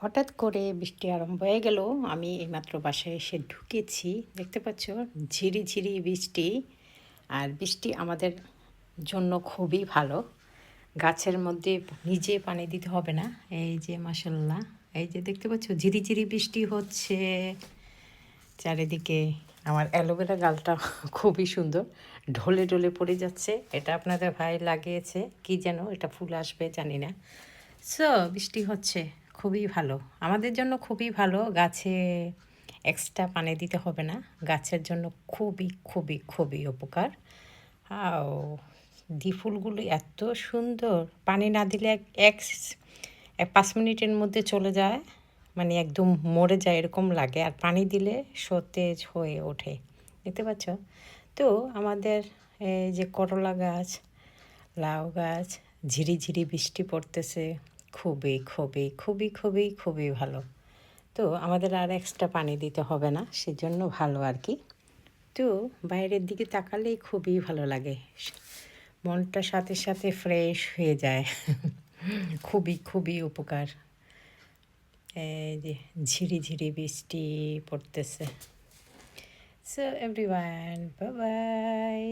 হঠাৎ করে বৃষ্টি আরম্ভ হয়ে গেল। আমি এইমাত্র বাসায় এসে ঢুকেছি। দেখতে পাচ্ছ ঝিরিঝিরি বৃষ্টি। আর বৃষ্টি আমাদের জন্য খুবই ভালো। গাছের মধ্যে নিজে পানি দিতে হবে না। এই যে মাশাল্লাহ, এই যে দেখতে পাচ্ছ ঝিরিঝিরি বৃষ্টি হচ্ছে চারিদিকে। আমার অ্যালোভেরা গাছটা খুবই সুন্দর, ঢলে ঢলে পড়ে যাচ্ছে। এটা আপনাদের ভাই লাগিয়েছে, কি যেন এটা ফুল আসবে জানি না। সো বৃষ্টি হচ্ছে, খুবই ভালো আমাদের জন্য, খুবই ভালো। গাছে এক্সট্রা পানি দিতে হবে না, গাছের জন্য খুবই খুবই খুবই উপকার। আও দি ফুলগুলো এত সুন্দর, পানি না দিলে এক 5 মিনিটের মধ্যে চলে যায়, মানে একদম মরে যায় এরকম লাগে। আর পানি দিলে সতেজ হয়ে ওঠে, দেখতে পাচ্ছ তো। আমাদের এই যে করলা গাছ, লাউ গাছ, ঝিরিঝিরি বৃষ্টি পড়তেছে, খুবই খুবই খুবই খুবই খুবই ভালো। তো আমাদের আর এক্সট্রা পানি দিতে হবে না, সেজন্য ভালো আর কি। তো বাইরের দিকে তাকালেই খুবই ভালো লাগে, মনটা সাথে সাথে ফ্রেশ হয়ে যায়। খুবই খুবই উপকার। এই যে ঝিরিঝিরি বৃষ্টি পড়তেছে। So everyone, bye bye.